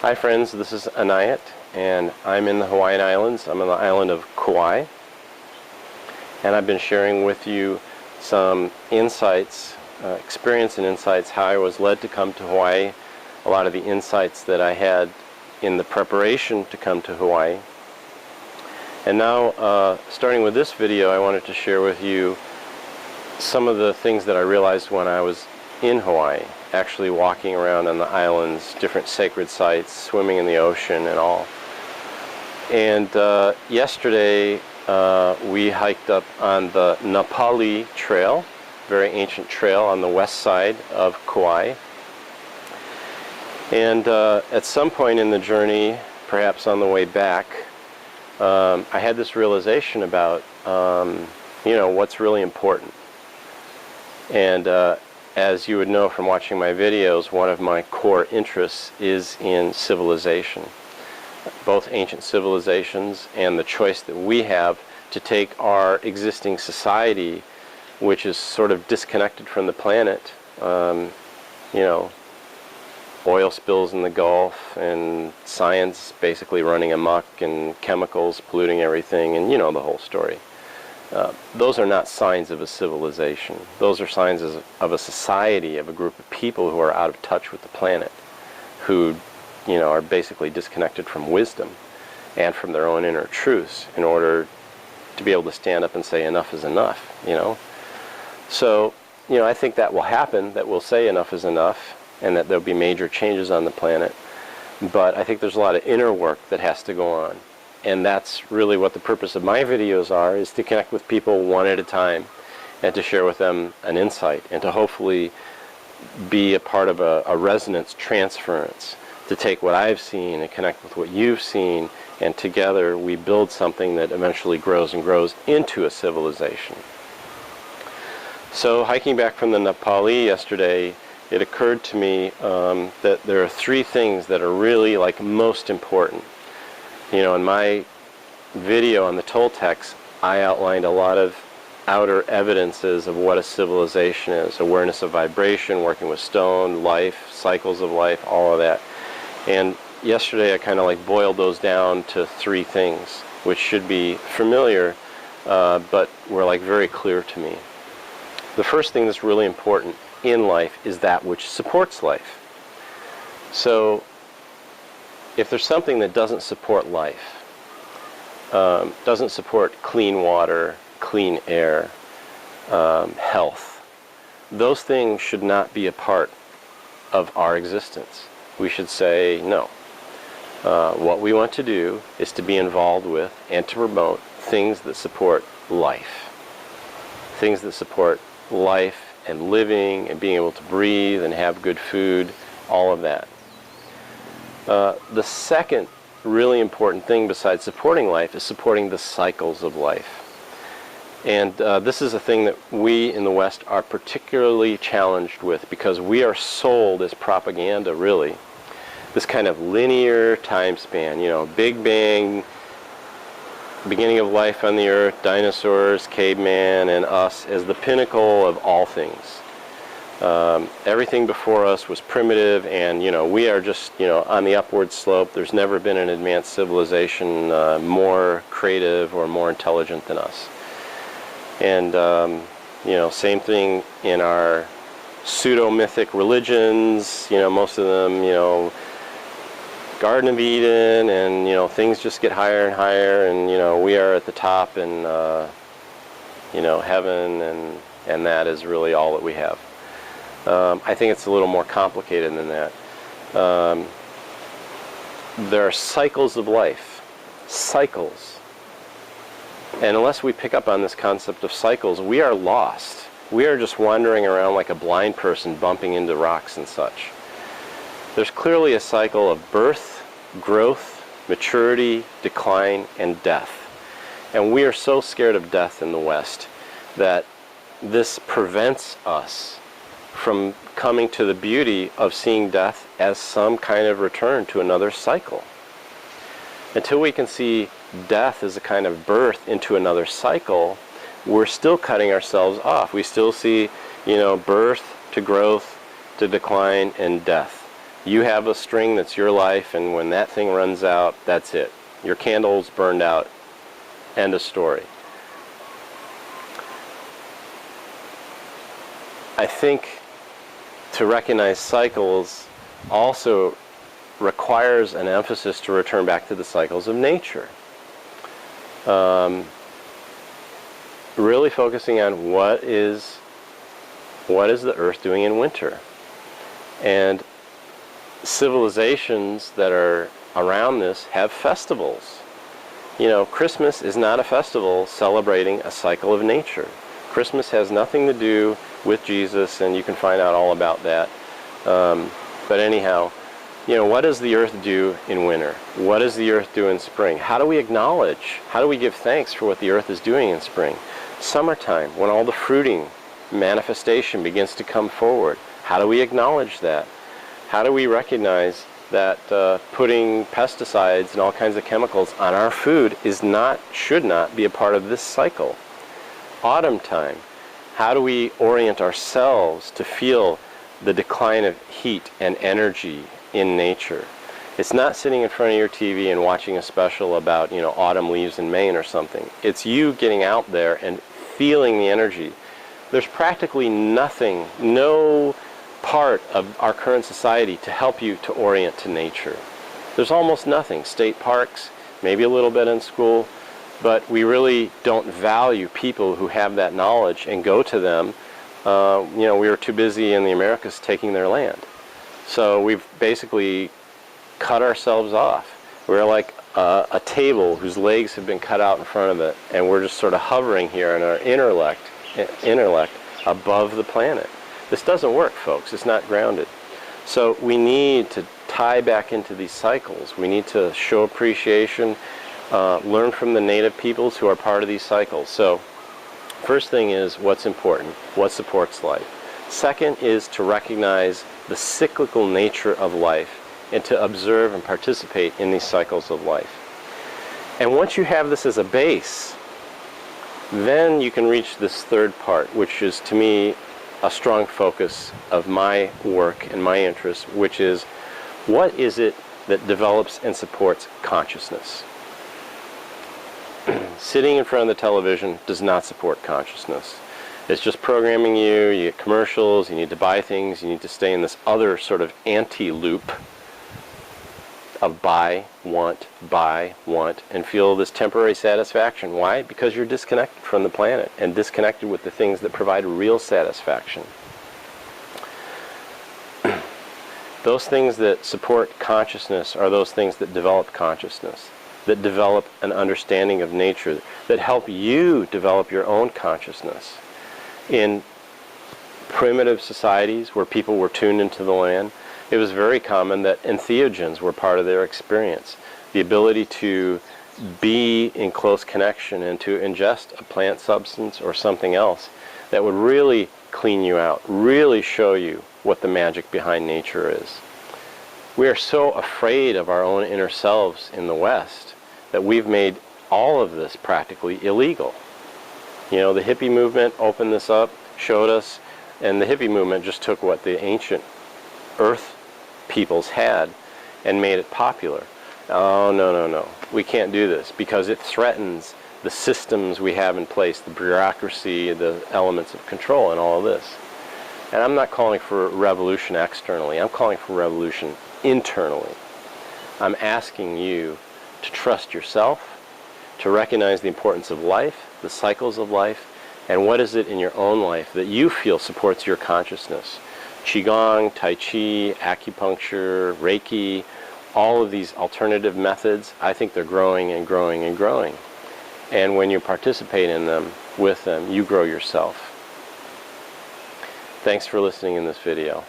Hi friends, this is Anayat, and I'm in the Hawaiian Islands. I'm on the island of Kauai, and I've been sharing with you some insights, experience and insights, how I was led to come to Hawaii, a lot of the insights that I had in the preparation to come to Hawaii. And now, starting with this video, I wanted to share with you some of the things that I realized when I was in Hawaii, actually walking around on the islands, different sacred sites, swimming in the ocean and all. And yesterday we hiked up on the Na Pali Trail, very ancient trail on the west side of Kauai. And at some point in the journey, perhaps on the way back, I had this realization about what's really important. And as you would know from watching my videos, one of my core interests is in civilization, both ancient civilizations and the choice that we have to take our existing society, which is sort of disconnected from the planet, oil spills in the Gulf and science basically running amok and chemicals polluting everything, and you know the whole story. Those are not signs of a civilization. Those are signs of a society, of a group of people who are out of touch with the planet, who are basically disconnected from wisdom and from their own inner truths in order to be able to stand up and say enough is enough, So, I think that will happen, that we'll say enough is enough, and that there'll be major changes on the planet. But I think there's a lot of inner work that has to go on. And that's really what the purpose of my videos are, is to connect with people one at a time and to share with them an insight and to hopefully be a part of a resonance transference, to take what I've seen and connect with what you've seen, and together we build something that eventually grows and grows into a civilization. So hiking back from the Na Pali yesterday, it occurred to me that there are three things that are really most important. In my video on the Toltecs, I outlined a lot of outer evidences of what a civilization is: awareness of vibration, working with stone, life, cycles of life, all of that. And yesterday I kind of boiled those down to three things, which should be familiar, but were very clear to me. The first thing that's really important in life is that which supports life. So if there's something that doesn't support life, doesn't support clean water, clean air, health, those things should not be a part of our existence. We should say no. What we want to do is to be involved with and to promote things that support life. Things that support life and living and being able to breathe and have good food, all of that. The second really important thing besides supporting life is supporting the cycles of life. And this is a thing that we in the West are particularly challenged with, because we are sold as propaganda, really, this kind of linear time span, Big Bang, beginning of life on the earth, dinosaurs, caveman, and us as the pinnacle of all things. Everything before us was primitive, and we are just on the upward slope. There's never been an advanced civilization more creative or more intelligent than us. And same thing in our pseudo-mythic religions. Most of them, Garden of Eden, and things just get higher and higher, and we are at the top, and heaven, and that is really all that we have. I think it's a little more complicated than that. There are cycles of life. Cycles. And unless we pick up on this concept of cycles, we are lost. We are just wandering around like a blind person bumping into rocks and such. There's clearly a cycle of birth, growth, maturity, decline, and death. And we are so scared of death in the West that this prevents us from coming to the beauty of seeing death as some kind of return to another cycle. Until we can see death as a kind of birth into another cycle, we're still cutting ourselves off. We still see, birth to growth to decline and death. You have a string that's your life, and when that thing runs out, that's it. Your candle's burned out. End of story. I think to recognize cycles also requires an emphasis to return back to the cycles of nature. Really focusing on what is the earth doing in winter. And civilizations that are around this have festivals. You know, Christmas is not a festival celebrating a cycle of nature. Christmas has nothing to do with Jesus, and you can find out all about that. But anyhow, you know, what does the earth do in winter? What does the earth do in spring? How do we acknowledge, how do we give thanks for what the earth is doing in spring? Summertime, when all the fruiting manifestation begins to come forward, how do we acknowledge that? How do we recognize that putting pesticides and all kinds of chemicals on our food should not be a part of this cycle? Autumn time, how do we orient ourselves to feel the decline of heat and energy in nature? It's not sitting in front of your TV and watching a special about, you know, autumn leaves in Maine or something. It's you getting out there and feeling the energy. There's practically nothing, no part of our current society to help you to orient to nature. There's almost nothing. State parks, maybe a little bit in school, but we really don't value people who have that knowledge and go to them. You know, we were too busy in the Americas taking their land. So we've basically cut ourselves off. We're like a table whose legs have been cut out in front of it, and we're just sort of hovering here in our intellect above the planet. This doesn't work, folks. It's not grounded. So we need to tie back into these cycles. We need to show appreciation, learn from the native peoples who are part of these cycles. So first thing is what's important, what supports life. Second is to recognize the cyclical nature of life and to observe and participate in these cycles of life. And once you have this as a base, then you can reach this third part, which is, to me, a strong focus of my work and my interest, which is, what is it that develops and supports consciousness? Sitting in front of the television does not support consciousness. It's just programming you, you get commercials, you need to buy things, you need to stay in this other sort of anti-loop of buy, want, and feel this temporary satisfaction. Why? Because you're disconnected from the planet and disconnected with the things that provide real satisfaction. Those things that support consciousness are those things that develop consciousness, that develop an understanding of nature, that help you develop your own consciousness. In primitive societies where people were tuned into the land, it was very common that entheogens were part of their experience. The ability to be in close connection and to ingest a plant substance or something else that would really clean you out, really show you what the magic behind nature is. We are so afraid of our own inner selves in the West that we've made all of this practically illegal. You know, the hippie movement opened this up, showed us, and the hippie movement just took what the ancient earth peoples had and made it popular. Oh, no, no, no. We can't do this because it threatens the systems we have in place, the bureaucracy, the elements of control, and all of this. And I'm not calling for revolution externally. I'm calling for revolution internally. I'm asking you to trust yourself, to recognize the importance of life, the cycles of life, and what is it in your own life that you feel supports your consciousness. Qigong, Tai Chi, acupuncture, Reiki, all of these alternative methods, I think they're growing and growing and growing. And when you participate in them, with them, you grow yourself. Thanks for listening in this video.